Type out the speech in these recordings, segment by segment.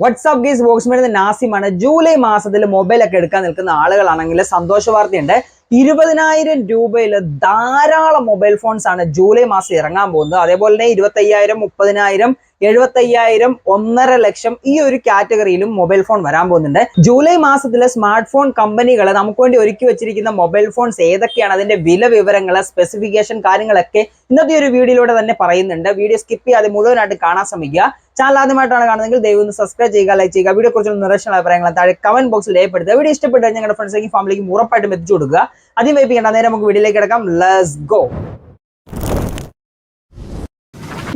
WhatsApp ഗീസ് ബോക്സ്മേഡ് നാസിമാണ്. July മാസത്തിൽ മൊബൈലൊക്കെ എടുക്കാൻ നിൽക്കുന്ന ആളുകളാണെങ്കിൽ സന്തോഷ വാർത്തയുണ്ട്. 20,000 രൂപയിൽ ധാരാളം മൊബൈൽ ഫോൺസ് ആണ് ജൂലൈ മാസം ഇറങ്ങാൻ പോകുന്നത്. അതേപോലെ തന്നെ 25,000, 30,000, 75,000, 1.5 ലക്ഷം ഈ ഒരു കാറ്റഗറിയിലും മൊബൈൽ ഫോൺ വരാൻ പോകുന്നുണ്ട്. ജൂലൈ മാസത്തിലെ സ്മാർട്ട് ഫോൺ കമ്പനികൾ നമുക്ക് വേണ്ടി ഒരുക്കി വെച്ചിരിക്കുന്ന മൊബൈൽ ഫോൺസ് ഏതൊക്കെയാണ്, അതിന്റെ വില വിവരങ്ങൾ, സ്പെസിഫിക്കേഷൻ കാര്യങ്ങളൊക്കെ ഇന്നത്തെ ഒരു വീഡിയോയിലൂടെ തന്നെ പറയുന്നുണ്ട്. വീഡിയോ സ്കിപ്പ് ചെയ്യാതെ മുഴുവനായിട്ട് കാണാൻ ശ്രമിക്കുക. ചാനൽ ആദ്യമായിട്ടാണ് കാണുന്നതെങ്കിൽ ദയവ് സബ്സ്ക്രൈബ് ചെയ്യുക, ലൈക്ക് ചെയ്യുക. വീഡിയോ കുറിച്ചുള്ള നിർദ്ദേശങ്ങൾ അഭിപ്രായങ്ങൾ താഴെ കമന്റ് ബോക്സിൽ രേഖപ്പെടുത്തുക. വീഡിയോ ഇഷ്ടപ്പെട്ടാൽ ഞങ്ങളുടെ ഫ്രണ്ട്സിലേക്കും ഫാമിലിക്കും ഉറപ്പായിട്ടും എത്തിച്ചു കൊടുക്കുക. ആദ്യം വൈകിക്കേണ്ട, നേരെ നമുക്ക് വീഡിയോയിലേക്ക് കിടക്കാം. Let's go.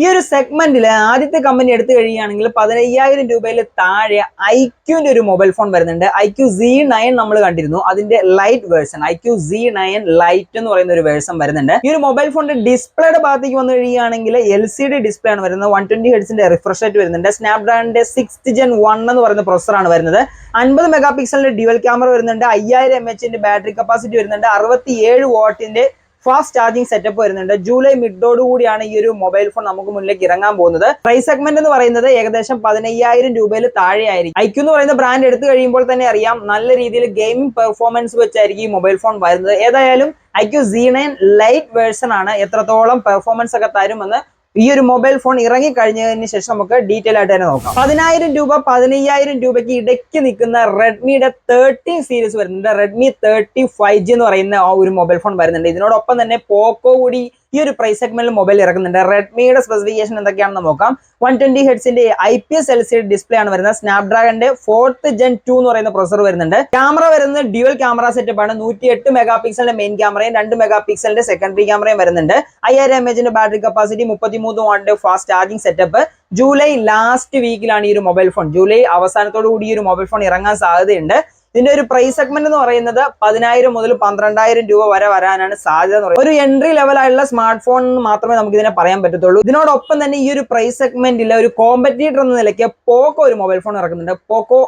ഈ ഒരു സെഗ്മെന്റിൽ ആദ്യത്തെ കമ്പനി എടുത്തു കഴിയുകയാണെങ്കിൽ 15,000 രൂപയിൽ താഴെ ഐക്യുവിന്റെ ഒരു മൊബൈൽ ഫോൺ വരുന്നുണ്ട്. IQ Z9 നമ്മൾ കണ്ടിരുന്നു, അതിന്റെ light version IQ Z9 light എന്ന് പറയുന്ന ഒരു വേർഷൻ വരുന്നുണ്ട്. ഈ ഒരു മൊബൈൽ ഫോണിന്റെ ഡിസ്പ്ലേയുടെ ഭാഗത്തേക്ക് വന്നു കഴിയുകയാണെങ്കിൽ LCD ഡിസ്പ്ലേ ആണ് വരുന്നത്. 120 ഹെർട്സിന്റെ റിഫ്രഷ് റേറ്റ് വരുന്നുണ്ട്. സ്നാപ്ഡ്രാഗണിന്റെ 6th Gen 1 എന്ന് പറയുന്ന പ്രൊസറാണ് വരുന്നത്. 50 മെഗാ പിക്സലിന്റെ ഡ്യുവൽ ക്യാമറ വരുന്നുണ്ട്. 5000 mAh ബാറ്ററി കപ്പാസിറ്റി വരുന്നുണ്ട്. 67 വാട്ടിന്റെ ഫാസ്റ്റ് ചാർജിങ് സെറ്റപ്പ് വരുന്നുണ്ട്. ജൂലൈ മിഡോട് കൂടിയാണ് ഈ ഒരു മൊബൈൽ ഫോൺ നമുക്ക് മുന്നിലേക്ക് ഇറങ്ങാൻ പോകുന്നത്. പ്രൈസ് സെഗ്മെന്റ് എന്ന് പറയുന്നത് ഏകദേശം 15,000 രൂപയിൽ താഴെയായിരിക്കും. IQ എന്ന് പറയുന്ന ബ്രാൻഡ് എടുത്തു കഴിയുമ്പോൾ തന്നെ അറിയാം, നല്ല രീതിയിൽ ഗെയിമിംഗ് പെർഫോമൻസ് വെച്ചായിരിക്കും ഈ മൊബൈൽ ഫോൺ വരുന്നത്. ഏതായാലും IQ Z9 ലൈറ്റ് വേർഷൻ ആണ്. എത്രത്തോളം പെർഫോമൻസ് ഒക്കെ തരുമെന്ന് ഈ ഒരു മൊബൈൽ ഫോൺ ഇറങ്ങി കഴിഞ്ഞതിന് ശേഷം നമുക്ക് ഡീറ്റെയിൽ ആയിട്ട് തന്നെ നോക്കാം. 10,000 രൂപ 15,000 രൂപയ്ക്ക് ഇടയ്ക്ക് നിൽക്കുന്ന റെഡ്മിയുടെ 13 സീരീസ് വരുന്നുണ്ട്. റെഡ്മി 30 5G എന്ന് പറയുന്ന ആ ഒരു മൊബൈൽ ഫോൺ വരുന്നുണ്ട്. ഇതിനോടൊപ്പം തന്നെ പോക്കോ കൂടി ഈ ഒരു പ്രൈസ് സെഗ്മെന്റിൽ മൊബൈൽ ഇറക്കുന്നുണ്ട്. റെഡ്മിയുടെ സ്പെസിഫിക്കേഷൻ എന്തൊക്കെയാണെന്ന് നോക്കാം. 120 ഹെർട്സിന്റെ IPS LCD ഡിസ്പ്ലേ ആണ് വരുന്നത്. സ്നാപ്ഡ്രാഗണിന്റെ 4th Gen 2 എന്ന് പറയുന്ന പ്രൊസസർ വരുന്നുണ്ട്. ക്യാമറ വരുന്നത് ഡ്യുവൽ ക്യാമറ സെറ്റപ്പ് ആണ്. 108 മെഗാ പിക്സലിന്റെ മെയിൻ ക്യാമറയും 2 മെഗാ പിക്സലിന്റെ സെക്കൻഡറി ക്യാമറയും വരുന്നുണ്ട്. 5000 mAh ബാറ്ററി കപ്പാസിറ്റി, 33 വാട്ടിന്റെ fast charging setup. July last വീക്കിലാണ് ഈ ഒരു മൊബൈൽ ഫോൺ, ജൂലൈ അവസാനത്തോടു കൂടി ഈ ഒരു മൊബൈൽ ഫോൺ ഇറങ്ങാൻ സാധ്യതയുണ്ട്. ഇതിന്റെ ഒരു പ്രൈസ് സെഗ്മെന്റ് എന്ന് പറയുന്നത് 10,000 മുതൽ 12,000 രൂപ വരെ വരാനാണ് സാധ്യത. ഒരു എൻട്രി ലെവലായുള്ള സ്മാർട്ട് ഫോൺ മാത്രമേ നമുക്ക് ഇതിനെ പറയാൻ പറ്റത്തുള്ളൂ. ഇതിനോടൊപ്പം തന്നെ ഈ ഒരു പ്രൈസ് സെഗ്മെന്റിൽ ഒരു കോമ്പറ്റീറ്റർ എന്ന നിലയ്ക്ക് പോക്കോ ഒരു മൊബൈൽ ഫോൺ ഇറക്കുന്നുണ്ട്. പോക്കോ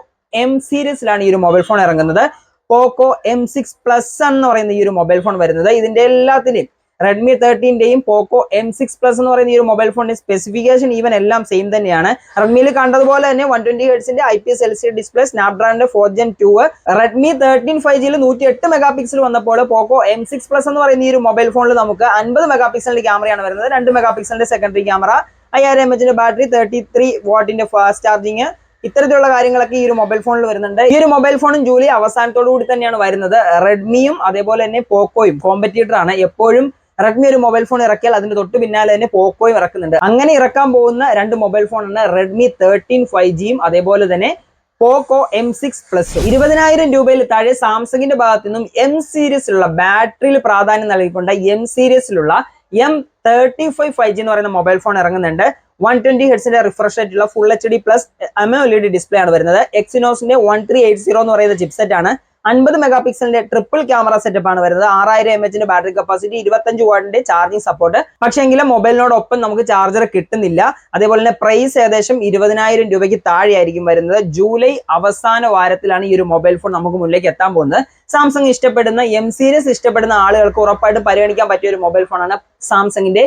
M സീരീസിലാണ് ഈ ഒരു മൊബൈൽ ഫോൺ ഇറങ്ങുന്നത്. പോക്കോ M6 Plus എന്ന് പറയുന്ന ഈ ഒരു മൊബൈൽ ഫോൺ വരുന്നത്. ഇതിന്റെ എല്ലാത്തിന്റെയും റെഡ്മി 13ന്റെയും പോക്കോ M6 Plus എന്ന് പറയുന്ന ഈ ഒരു മൊബൈൽ ഫോണിന്റെ സ്പെസിഫിക്കേഷൻ ഈവൻ എല്ലാം സെയിം തന്നെയാണ്. റെഡ്മിയിൽ കണ്ടതുപോലെ തന്നെ 120 ഹെർട്സിന്റെ IPS LCD ഡിസ്പ്ലേ, സ്നാപ്ഡ്രാഗണിന്റെ 4th Gen 2. റെഡ്മി 13 5Gയിൽ 108 മെഗാ പിക്സൽ വന്നപ്പോൾ പോക്കോ M6 Plus എന്ന് പറയുന്ന ഈ ഒരു മൊബൈൽ ഫോണിൽ നമുക്ക് 50 മെഗാ പിക്സലിന്റെ ക്യാമറയാണ് വരുന്നത്. 2 megapixel secondary camera, 5000 mAh battery, 33 വാട്ടിന്റെ ഫാസ്റ്റ് ചാർജിങ്, ഇത്തരത്തിലുള്ള കാര്യങ്ങളൊക്കെ ഈ ഒരു മൊബൈൽ ഫോണിൽ വരുന്നുണ്ട്. ഈ ഒരു മൊബൈൽ ഫോണും ജൂലൈ അവസാനത്തോടു കൂടി തന്നെയാണ് വരുന്നത്. റെഡ്മിയും അതേപോലെ തന്നെ പോക്കോയും കോമ്പറ്റീറ്റർ ആണ്. എപ്പോഴും റെഡ്മി ഒരു മൊബൈൽ ഫോൺ ഇറക്കിയാൽ അതിന് തൊട്ട് പിന്നാലെ തന്നെ പോക്കോയും ഇറക്കുന്നുണ്ട്. അങ്ങനെ ഇറക്കാൻ പോകുന്ന രണ്ട് മൊബൈൽ ഫോണാണ് റെഡ്മി 13 5Gയും അതേപോലെ തന്നെ പോക്കോ M6 Plus. 20,000 രൂപയിൽ താഴെ സാംസങ്ങിന്റെ ഭാഗത്തു നിന്നും M സീരീസിലുള്ള ബാറ്ററിയിൽ പ്രാധാന്യം നൽകിക്കൊണ്ട് M സീരീസിലുള്ള M35 5G എന്ന് പറയുന്ന മൊബൈൽ ഫോൺ ഇറങ്ങുന്നുണ്ട്. 120 ഹെർട്സിന്റെ റിഫ്രഷ് റേറ്റുള്ള full HD plus AMOLED display ആണ് വരുന്നത്. എക്സിനോസിന്റെ 1380 എന്ന് പറയുന്ന ചിപ്സെറ്റ് ആണ്. 50 മെഗാ പിക്സലിന്റെ ട്രിപ്പിൾ ക്യാമറ സെറ്റപ്പ് ആണ് വരുന്നത്. 6000 mAh ബാറ്ററി കപ്പാസിറ്റി, 25 വാട്ടിന്റെ ചാർജിങ് സപ്പോർട്ട്. പക്ഷേങ്കിലും മൊബൈലിനോടൊപ്പം നമുക്ക് ചാർജർ കിട്ടുന്നില്ല. അതേപോലെ തന്നെ പ്രൈസ് ഏകദേശം 20,000 രൂപയ്ക്ക് താഴെയായിരിക്കും വരുന്നത്. ജൂലൈ അവസാന വാരത്തിലാണ് ഈ ഒരു മൊബൈൽ ഫോൺ നമുക്ക് മുന്നിലേക്ക് എത്താൻ പോകുന്നത്. സാംസങ് ഇഷ്ടപ്പെടുന്ന M സീരീസ് ഇഷ്ടപ്പെടുന്ന ആളുകൾക്ക് ഉറപ്പായിട്ടും പരിഗണിക്കാൻ പറ്റിയ ഒരു മൊബൈൽ ഫോണാണ് സാംസങ്ങിന്റെ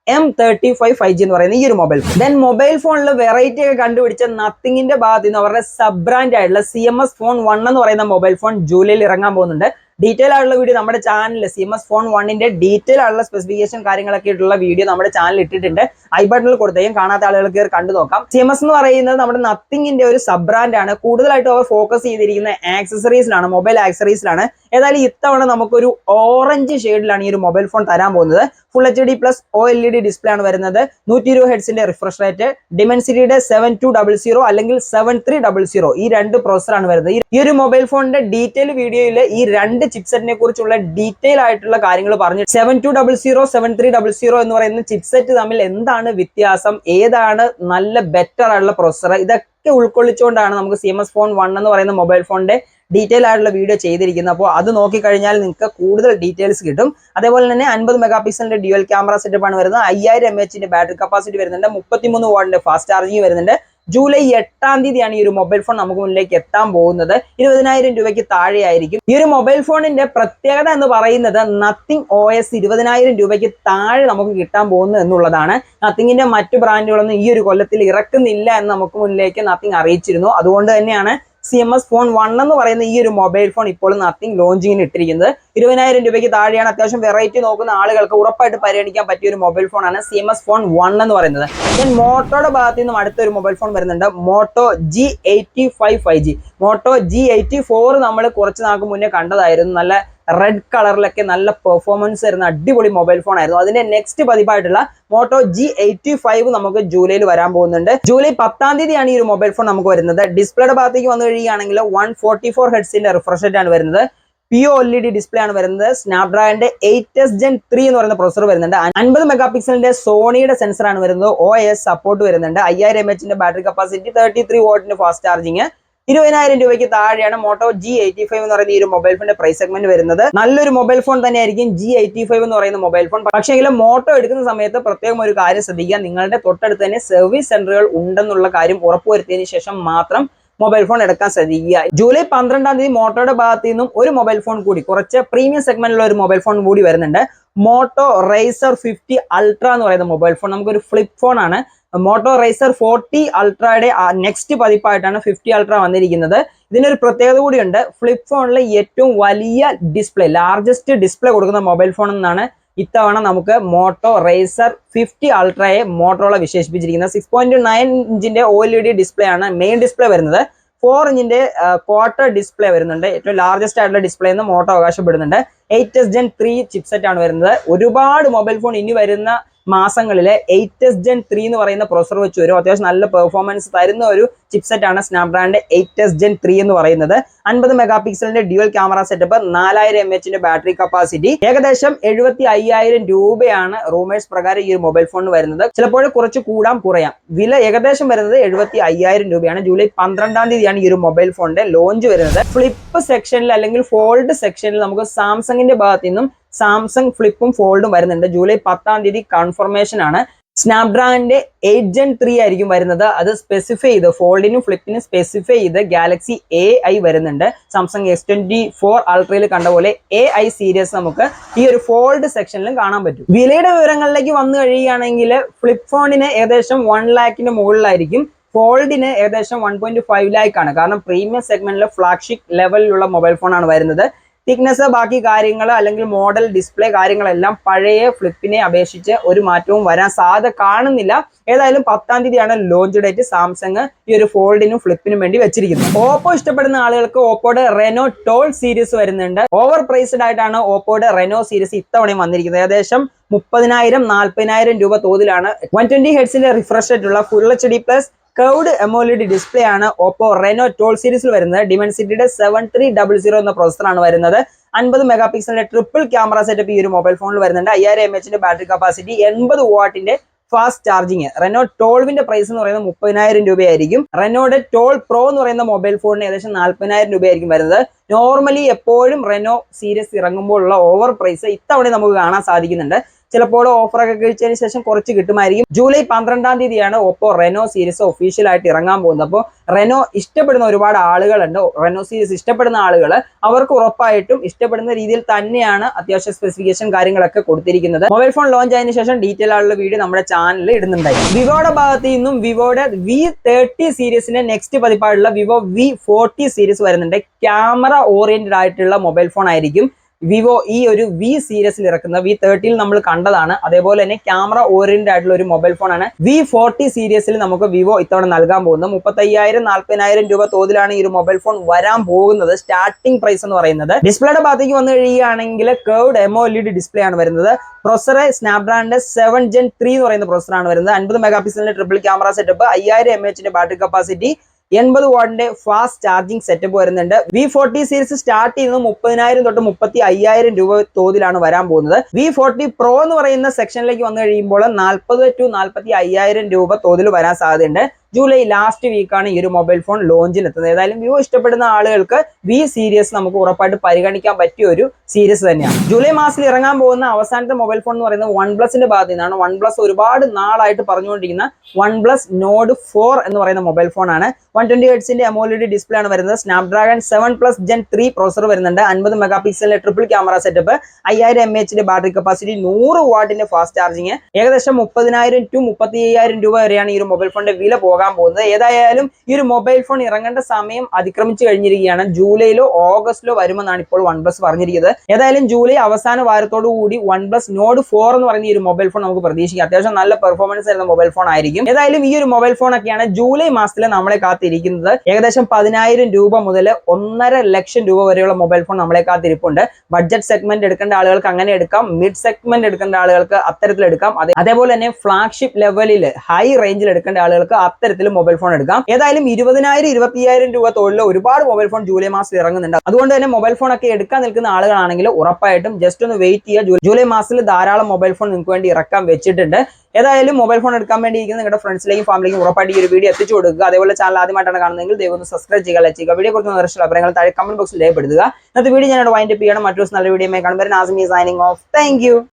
M35 5G എന്ന് പറയുന്ന ഈ ഒരു മൊബൈൽ ഫോൺ. ദെൻ മൊബൈൽ ഫോണിൽ വെറൈറ്റി ഒക്കെ കണ്ടുപിടിച്ച നത്തിങ്ങിന്റെ ഭാഗത്ത് നിന്ന് അവരുടെ സബ് ബ്രാൻഡ് ആയിട്ടുള്ള CMS Phone 1 എന്ന് പറയുന്ന മൊബൈൽ ഫോൺ ജൂലൈയിൽ ഇറങ്ങാൻ പോകുന്നുണ്ട്. ഡീറ്റെയിൽ ആയിട്ടുള്ള വീഡിയോ നമ്മുടെ ചാനലിൽ CMS Phone 1ന്റെ ഡീറ്റെയിൽ ആയിട്ടുള്ള സ്പെസിഫിക്കേഷൻ കാര്യങ്ങളൊക്കെ ആയിട്ടുള്ള വീഡിയോ നമ്മുടെ ചാനലിൽ ഇട്ടിട്ടുണ്ട്. ഐ ബട്ടണിൽ കൊടുത്തേക്കും, കാണാത്ത ആളുകൾക്ക് കണ്ടു നോക്കാം. CMS എന്ന് പറയുന്നത് നമ്മുടെ നത്തിങ്ങിന്റെ ഒരു സബ് ബ്രാൻഡ് ആണ്. കൂടുതലായിട്ടും അവർ ഫോക്കസ് ചെയ്തിരിക്കുന്ന ആക്സസറീസിലാണ്, മൊബൈൽ ആക്സസറീസിലാണ്. ഏതായാലും ഇത്തവണ നമുക്കൊരു ഓറഞ്ച് ഷെയ്ഡിലാണ് ഈ ഒരു മൊബൈൽ ഫോൺ തരാൻ പോകുന്നത്. Full HD plus OLED display ആണ് വരുന്നത്. 120 ഹെർട്സിന്റെ റിഫ്രഷ് റേറ്റ്, ഡിമെൻസിറ്റിയുടെ 7200 അല്ലെങ്കിൽ 7300 ഈ രണ്ട് പ്രോസറാണ് വരുന്നത്. ഈ ഒരു മൊബൈൽ ഫോണിന്റെ ഡീറ്റെയിൽ വീഡിയോയിൽ ഈ രണ്ട് ചിപ്സെറ്റിനെ കുറിച്ചുള്ള ഡീറ്റെയിൽ ആയിട്ടുള്ള കാര്യങ്ങൾ പറഞ്ഞു. 7200 7300 എന്ന് പറയുന്ന ചിപ്സെറ്റ് തമ്മിൽ എന്താണ് വ്യത്യാസം, ഏതാണ് നല്ല ബെറ്റർ ആയിട്ടുള്ള പ്രോസസർ, ഇതൊക്കെ ഉൾക്കൊള്ളിച്ചുകൊണ്ടാണ് നമുക്ക് CMS Phone 1 എന്ന് പറയുന്ന മൊബൈൽ ഫോണിന്റെ ഡീറ്റെയിൽ ആയിട്ടുള്ള വീഡിയോ ചെയ്തിരിക്കുന്നത്. അപ്പോൾ അത് നോക്കിക്കഴിഞ്ഞാൽ നിങ്ങൾക്ക് കൂടുതൽ ഡീറ്റെയിൽസ് കിട്ടും. അതേപോലെ തന്നെ 50 മെഗാ പിക്സലിന്റെ ഡ്യുവൽ ക്യാമറ സെറ്റപ്പ് ആണ് വരുന്നത്. 5000 mAh ബാറ്ററി കപ്പാസിറ്റി വരുന്നുണ്ട്. 33 വാട്ടിന്റെ ഫാസ്റ്റ് ചാർജിങ് വരുന്നുണ്ട്. ജൂലൈ 8-ാം തീയതിയാണ് ഈ ഒരു മൊബൈൽ ഫോൺ നമുക്ക് മുന്നിലേക്ക് എത്താൻ പോകുന്നത്. 20,000 രൂപയ്ക്ക് താഴെയായിരിക്കും. ഈ ഒരു മൊബൈൽ ഫോണിന്റെ പ്രത്യേകത എന്ന് പറയുന്നത് നത്തിങ് OS 20,000 രൂപയ്ക്ക് താഴെ നമുക്ക് കിട്ടാൻ പോകുന്നു എന്നുള്ളതാണ്. നത്തിങ്ങിന്റെ മറ്റു ബ്രാൻഡുകളൊന്നും ഈ ഒരു കൊല്ലത്തിൽ ഇറക്കുന്നില്ല എന്ന് നമുക്ക് മുന്നിലേക്ക് നത്തിങ് അറിയിച്ചിരുന്നു. അതുകൊണ്ട് തന്നെയാണ് CMS ഫോൺ 1 എന്ന് പറയുന്ന ഈ ഒരു മൊബൈൽ ഫോൺ ഇപ്പോൾ നത്തിങ് ലോഞ്ചിങ്ങിന് ഇട്ടിരിക്കുന്നത്. 20,000 രൂപയ്ക്ക് താഴെയാണ്. അത്യാവശ്യം വെറൈറ്റി നോക്കുന്ന ആളുകൾക്ക് ഉറപ്പായിട്ട് പരിഗണിക്കാൻ പറ്റിയ ഒരു മൊബൈൽ ഫോണാണ് CMS ഫോൺ 1 എന്ന് പറയുന്നത്. ദെൻ മോട്ടോയുടെ ഭാഗത്ത് നിന്നും അടുത്തൊരു മൊബൈൽ ഫോൺ വരുന്നുണ്ട്, മോട്ടോ G85 5G. മോട്ടോ G84 നമ്മൾ കുറച്ച് നാൾക്ക് മുന്നേ കണ്ടതായിരുന്നു. നല്ല റെഡ് കളറിലൊക്കെ നല്ല പെർഫോമൻസ് വരുന്ന അടിപൊളി മൊബൈൽ ഫോൺ ആയിരുന്നു. അതിന്റെ നെക്സ്റ്റ് പതിപ്പായിട്ടുള്ള മോട്ടോ G85 നമുക്ക് ജൂലൈയിൽ വരാൻ പോകുന്നുണ്ട്. ജൂലൈ 10-ാം തീയതിയാണ് ഈ ഒരു മൊബൈൽ ഫോൺ നമുക്ക് വരുന്നത്. ഡിസ്പ്ലേയുടെ ഭാഗത്തേക്ക് വന്നു കഴിയുകയാണെങ്കിൽ 144 ഹെർട്സിന്റെ റിഫ്രഷ് റേറ്റ് ആണ് വരുന്നത്. POLED ഡിസ്പ്ലേ ആണ് വരുന്നത്. സ്നാപ്ഡ്രാഗന്റെ 8S Gen 3 എന്ന് പറയുന്ന പ്രൊസസർ വരുന്നുണ്ട്. 50 മെഗാ പിക്സലിന്റെ സോണിയുടെ സെൻസർ ആണ് വരുന്നത്. OS സപ്പോർട്ട് വരുന്നുണ്ട്. 5000 mAh ബാറ്ററി കപ്പാസിറ്റി, 33 വാട്ടിന്റെ ഫാസ്റ്റ് ചാർജിങ്. 20,000 രൂപയ്ക്ക് താഴെയാണ് മോട്ടോ G85 എന്ന് പറയുന്ന ഈ ഒരു മൊബൈൽ ഫോണിന്റെ പ്രൈസ് സെഗ്മെന്റ് വരുന്നത്. നല്ലൊരു മൊബൈൽ ഫോൺ തന്നെയായിരിക്കും G85 എന്ന് പറയുന്ന മൊബൈൽ ഫോൺ. പക്ഷേങ്കിലും മോട്ടോ എടുക്കുന്ന സമയത്ത് പ്രത്യേകം ഒരു കാര്യം ശ്രദ്ധിക്കുക, നിങ്ങളുടെ തൊട്ടടുത്ത് തന്നെ സർവീസ് സെന്ററുകൾ ഉണ്ടെന്നുള്ള കാര്യം ഉറപ്പുവരുത്തിയതിനു ശേഷം മാത്രം മൊബൈൽ ഫോൺ എടുക്കാൻ ശ്രദ്ധിക്കുക. ജൂലൈ 12-ാം തീയതി മോട്ടോയുടെ ഭാഗത്തു നിന്നും ഒരു മൊബൈൽ ഫോൺ കൂടി, കുറച്ച് പ്രീമിയം സെഗ്മെന്റിലുള്ള ഒരു മൊബൈൽ ഫോൺ കൂടി വരുന്നുണ്ട്. മോട്ടോ റൈസർ 50 അൾട്ര എന്ന് പറയുന്ന മൊബൈൽ ഫോൺ നമുക്കൊരു ഫ്ലിപ്പ് ഫോൺ ആണ്. മോട്ടോ റൈസർ 40 അൾട്രയുടെ നെക്സ്റ്റ് പതിപ്പായിട്ടാണ് 50 അൾട്ര വന്നിരിക്കുന്നത്. ഇതിനൊരു പ്രത്യേകത കൂടിയുണ്ട്, ഫ്ലിപ്പ് ഫോണിലെ ഏറ്റവും വലിയ ഡിസ്പ്ലേ, ലാർജസ്റ്റ് ഡിസ്പ്ലേ കൊടുക്കുന്ന മൊബൈൽ ഫോൺ എന്നാണ് ഇത്തവണ നമുക്ക് മോട്ടോ റൈസർ 50 അൾട്രയെ മോട്ടോറോള വിശേഷിപ്പിച്ചിരിക്കുന്നത്. 6.9 ഇഞ്ചിന്റെ OLED ഡിസ്പ്ലേ ആണ് മെയിൻ ഡിസ്പ്ലേ വരുന്നത്. 4 ഇഞ്ചിന്റെ ക്വാർട്ടർ ഡിസ്പ്ലേ വരുന്നുണ്ട്. ഏറ്റവും ലാർജസ്റ്റ് ആയിട്ടുള്ള ഡിസ്പ്ലേ എന്ന് മോട്ടോ അവകാശപ്പെടുന്നുണ്ട്. 8S Gen 3 ചിപ്സെറ്റ് ആണ് വരുന്നത്. ഒരുപാട് മൊബൈൽ ഫോൺ ഇനി വരുന്ന മാസങ്ങളിലെ 8S Gen 3 എന്ന് പറയുന്ന പ്രൊസസർ വെച്ച് വരും. അത്യാവശ്യം നല്ല പെർഫോമൻസ് തരുന്ന ഒരു ചിപ്സെറ്റ് ആണ് സ്നാപ്ഡ്രാഗന്റെ 8S Gen 3 എന്ന് പറയുന്നത്. 50 മെഗാ പിക്സലിന്റെ dual camera setup, 4000 mAh battery capacity. ഏകദേശം 75,000 രൂപയാണ് റൂമേഴ്സ് പ്രകാരം ഈ ഒരു മൊബൈൽ ഫോണിന് വരുന്നത്. ചിലപ്പോൾ കുറച്ച് കൂടാം കുറയാം. വില ഏകദേശം വരുന്നത് 75,000 രൂപയാണ്. ജൂലൈ 12-ാം തീയതിയാണ് ഈ ഒരു മൊബൈൽ ഫോണിന്റെ ലോഞ്ച് വരുന്നത്. ഫ്ലിപ്പ് സെക്ഷനിൽ അല്ലെങ്കിൽ ഫോൾഡ് സെക്ഷനിൽ നമുക്ക് സാംസങ്ങിന്റെ ഭാഗത്ത് നിന്നും സാംസങ് ഫ്ലിപ്പും ഫോൾഡും വരുന്നുണ്ട്. ജൂലൈ 10-ാം തീയതി കൺഫർമേഷൻ ആണ്. സ്നാപ്ഡ്രാഗന്റെ 8 Gen 3 ആയിരിക്കും വരുന്നത്. അത് സ്പെസിഫൈ ചെയ്ത് ഫോൾഡിനും ഫ്ലിപ്പിനും സ്പെസിഫൈ ചെയ്ത് ഗാലക്സി AI വരുന്നുണ്ട്. സാംസങ് S24 അൾട്രയിൽ കണ്ട പോലെ AI സീരീസ് നമുക്ക് ഈ ഒരു ഫോൾഡ് സെക്ഷനിലും കാണാൻ പറ്റും. വിലയുടെ വിവരങ്ങളിലേക്ക് വന്നു കഴിയുകയാണെങ്കിൽ ഫ്ലിപ്പ് ഫോണിന് ഏകദേശം 1 lakhന് മുകളിലായിരിക്കും. ഫോൾഡിന് ഏകദേശം 1.5 lakh ആണ്. കാരണം പ്രീമിയം സെഗ്മെന്റിലെ ഫ്ലാഗ്ഷിപ്പ് ലെവലിലുള്ള മൊബൈൽ ഫോൺ ആണ് വരുന്നത്. തിക്നെസ്, ബാക്കി കാര്യങ്ങൾ അല്ലെങ്കിൽ മോഡൽ, ഡിസ്പ്ലേ കാര്യങ്ങളെല്ലാം പഴയ ഫ്ലിപ്പിനെ അപേക്ഷിച്ച് ഒരു മാറ്റവും വരാൻ സാധ്യത കാണുന്നില്ല. ഏതായാലും 10-ാം തീയതിയാണ് ലോഞ്ച് ഡേറ്റ് സാംസങ് ഈ ഒരു ഫോൾഡിനും ഫ്ലിപ്പിനും വേണ്ടി വെച്ചിരിക്കുന്നത്. ഓപ്പോ ഇഷ്ടപ്പെടുന്ന ആളുകൾക്ക് ഓപ്പോയുടെ റെനോ ടോൾ സീരീസ് വരുന്നുണ്ട്. ഓവർ പ്രൈസ്ഡ് ആയിട്ടാണ് ഓപ്പോയുടെ റെനോ സീരീസ് ഇത്തവണയും വന്നിരിക്കുന്നത്. ഏകദേശം 30,000-40,000 രൂപ തോതിലാണ്. 120 ഹെർട്സിന്റെ റിഫ്രഷ് റേറ്റ് ഉള്ള full HD plus curved AMOLED display ആണ് ഓപ്പോ റെനോ ടോൾ സീരീസിൽ വരുന്നത്. ഡിമെൻസിറ്റിയുടെ 7300 എന്ന പ്രൊസസറാണ് വരുന്നത്. 50 മെഗാ പിക്സലിന്റെ ട്രിപ്പിൾ ക്യാമറ സെറ്റപ്പ് ഈ ഒരു മൊബൈൽ ഫോണിൽ വരുന്നുണ്ട്. 5000 mAh ബാറ്ററി കപ്പാസിറ്റി, 80 വാട്ടിന്റെ ഫാസ്റ്റ് ചാർജിങ്. റെനോ 12-ന്റെ പ്രൈസ് എന്ന് പറയുന്നത് 30,000 രൂപയായിരിക്കും. റെനോയുടെ ടോൾ പ്രോ എന്ന് പറയുന്ന മൊബൈൽ ഫോണിന് ഏകദേശം 40,000 രൂപയായിരിക്കും വരുന്നത്. നോർമലി എപ്പോഴും റെനോ സീരീസ് ഇറങ്ങുമ്പോഴുള്ള ഓവർ പ്രൈസ് ഇത്തവണ നമുക്ക് കാണാൻ സാധിക്കുന്നുണ്ട്. ചിലപ്പോൾ ഓഫറൊക്കെ കഴിച്ചതിന് ശേഷം കുറച്ച് കിട്ടുമായിരിക്കും. ജൂലൈ 12-ാം തീയതിയാണ് ഓപ്പോ റെനോ സീരീസ് ഒഫീഷ്യലായിട്ട് ഇറങ്ങാൻ പോകുന്നത്. അപ്പോൾ റെനോ ഇഷ്ടപ്പെടുന്ന ഒരുപാട് ആളുകളുണ്ട്. റെനോ സീരീസ് ഇഷ്ടപ്പെടുന്ന ആളുകൾ അവർക്ക് ഉറപ്പായിട്ടും ഇഷ്ടപ്പെടുന്ന രീതിയിൽ തന്നെയാണ് അത്യാവശ്യ സ്പെസിഫിക്കേഷൻ കാര്യങ്ങളൊക്കെ കൊടുത്തിരിക്കുന്നത്. മൊബൈൽ ഫോൺ ലോഞ്ച് ആയതിനു ശേഷം ഡീറ്റെയിൽ ആയിട്ടുള്ള വീഡിയോ നമ്മുടെ ചാനലിൽ ഇടുന്നുണ്ടായിരുന്നു. വിവോയുടെ ഭാഗത്ത് നിന്നും വിവോയുടെ V30 സീരീസിന്റെ നെക്സ്റ്റ് പതിപ്പായിട്ടുള്ള വിവോ V40 സീരീസ് വരുന്നുണ്ട്. ക്യാമറ ഓറിയന്റഡ് ആയിട്ടുള്ള മൊബൈൽ ഫോൺ ആയിരിക്കും വിവോ ഈ ഒരു V സീരീസിൽ ഇറക്കുന്നത്. V30 നമ്മൾ കണ്ടതാണ്. അതേപോലെ തന്നെ ക്യാമറ ഓറിയന്റഡ് ആയിട്ടുള്ള ഒരു മൊബൈൽ ഫോൺ ആണ് V40 സീരീസിൽ നമുക്ക് വിവോ ഇത്തവണ നൽകാൻ പോകുന്നത്. 35,000-40,000 രൂപ തോതിലാണ് ഈ ഒരു മൊബൈൽ ഫോൺ വരാൻ പോകുന്നത്. സ്റ്റാർട്ടിംഗ് പ്രൈസ് എന്ന് പറയുന്നത്. ഡിസ്പ്ലേയുടെ ഭാഗത്തേക്ക് വന്നു കഴിയുകയാണെങ്കിൽ കർവ്ഡ് AMOLED ഡിസ്പ്ലേ ആണ് വരുന്നത്. പ്രൊസസർ സ്നാപ്ഡ്രാഗന്റെ 7 Gen 3 എന്ന് പറയുന്ന പ്രൊസസറാണ് വരുന്നത്. 50 mega പിക്സലിന്റെ triple camera setup, 5000 mAh battery capacity, 80 വാട്ടിന്റെ ഫാസ്റ്റ് ചാർജിങ് സെറ്റപ്പ് വരുന്നുണ്ട്. V40 സീരീസ് സ്റ്റാർട്ട് ചെയ്യുന്നത് 30,000 തൊട്ട് 35,000 രൂപ തോതിലാണ് വരാൻ പോകുന്നത്. V40 Pro എന്ന് പറയുന്ന സെക്ഷനിലേക്ക് വന്നു കഴിയുമ്പോൾ 40,000 to 45,000 രൂപ തോതിൽ വരാൻ സാധ്യതയുണ്ട്. ജൂലൈ ലാസ്റ്റ് വീക്കാണ് ഈ ഒരു മൊബൈൽ ഫോൺ ലോഞ്ചിൽ എത്തുന്നത്. ഏതായാലും വ്യൂ ഇഷ്ടപ്പെടുന്ന ആളുകൾക്ക് വി സീരീസ് നമുക്ക് ഉറപ്പായിട്ട് പരിഗണിക്കാൻ പറ്റിയ ഒരു സീരീസ് തന്നെയാണ്. ജൂലൈ മാസത്തിൽ ഇറങ്ങാൻ പോകുന്ന അവസാനത്തെ മൊബൈൽ ഫോൺ എന്ന് പറയുന്നത് OnePlusന്റെ ഭാഗത്ത് നിന്നാണ്. OnePlus ഒരുപാട് നാളായിട്ട് പറഞ്ഞുകൊണ്ടിരിക്കുന്ന OnePlus Nord 4 എന്ന് പറയുന്ന മൊബൈൽ ഫോണാണ്. 120Hz AMOLED ഡിസ്പ്ലേ ആണ് വരുന്നത്. സ്നാപ്ഡ്രാഗൺ 7+ Gen 3 പ്രോസസർ വരുന്നുണ്ട്. 50 mega പിക്സലിന്റെ triple camera setup, 5000 mAh battery capacity, 100 വാട്ടിന്റെ ഫാസ്റ്റ് ചാർജിങ്. ഏകദേശം 30,000 to 35,000 രൂപ വരെയാണ് ഈ ഒരു മൊബൈൽ ഫോണിന്റെ വില പോകാൻ പോകുന്നത്. ഏതായാലും ഈ ഒരു മൊബൈൽ ഫോൺ ഇറങ്ങേണ്ട സമയം അതിക്രമിച്ചു കഴിഞ്ഞിരിക്കുകയാണ്. ജൂലൈയിലോ ഓഗസ്റ്റിലോ വരുമെന്നാണ് ഇപ്പോൾ OnePlus പറഞ്ഞിരിക്കുന്നത്. ഏതായാലും ജൂലൈ അവസാന വാരത്തോടു കൂടി OnePlus Nord 4 എന്ന് പറയുന്ന ഈ ഒരു മൊബൈൽ ഫോൺ നമുക്ക് പ്രതീക്ഷിക്കാം. അത്യാവശ്യം നല്ല പെർഫോമൻസ് തരുന്ന മൊബൈൽ ഫോൺ ആയിരിക്കും. ഏതായാലും ഈ ഒരു മൊബൈൽ ഫോൺ ഒക്കെയാണ് ജൂലൈ മാസത്തിൽ നമ്മളെ കാത്തിരിക്കുന്നത്. ഏകദേശം 10,000 രൂപ മുതൽ 1.5 ലക്ഷം രൂപ വരെയുള്ള മൊബൈൽ ഫോൺ നമ്മളെ കാത്തിരിപ്പുണ്ട്. ബഡ്ജറ്റ് സെഗ്മെന്റ് എടുക്കേണ്ട ആളുകൾക്ക് അങ്ങനെ എടുക്കാം, മിഡ് സെഗ്മെന്റ് എടുക്കേണ്ട ആളുകൾക്ക് അത്തരത്തിൽ എടുക്കാം. അതേപോലെ തന്നെ ഫ്ലാഗ്ഷിപ്പ് ലെവലിൽ ഹൈ റേഞ്ചിൽ എടുക്കേണ്ട ആളുകൾക്ക് അത്തരത്തിൽ മൊബൈൽ ഫോൺ എടുക്കാം. ഏതായാലും 20,000 25,000 രൂപ തൊഴിൽ ഒരുപാട് മൊബൈൽ ഫോൺ ജൂലൈ മാസത്തിൽ ഇറങ്ങുന്നുണ്ട്. അതുകൊണ്ട് തന്നെ മൊബൈൽ ഫോൺ ഒക്കെ എടുക്കാൻ നിൽക്കുന്ന ആളുകളാണെങ്കിൽ ഉറപ്പായിട്ടും ജസ്റ്റ് ഒന്ന് വെയിറ്റ് ചെയ്യുക. ജൂലൈ മാസത്തിൽ ധാരാളം മൊബൈൽ ഫോൺ നിങ്ങൾക്ക് വേണ്ടി ഇറക്കാൻ വെച്ചിട്ടുണ്ട്. ഏതായാലും മൊബൈൽ ഫോൺ എടുക്കാൻ വേണ്ടി ഇരിക്കുന്ന നിങ്ങളുടെ ഫ്രണ്ട്സിലേക്കും ഫാമിലിക്കും ഉറപ്പായിട്ട് ഈ ഒരു വീഡിയോ എത്തിച്ചു കൊടുക്കുക. അതേപോലെ ചാനൽ ആദ്യമായിട്ടാണ് കാണുന്നതെങ്കിൽ ദയവ് ഒന്ന് സബ്സ്ക്രൈബ് ചെയ്യുക. വീഡിയോ കുറിച്ച് നിർദ്ദേശിച്ച അഭിപ്രായങ്ങൾ താഴെ കമന്റ് ബോക്സിൽ രേഖപ്പെടുത്തുക. ഇന്നത്തെ വീഡിയോ ഞാനോട് വൈൻഡപ്പ് ചെയ്യണം. മറ്റൊരു നല്ല വീഡിയോ കാണുമ്പോൾ Nasimi signing off. Thank you.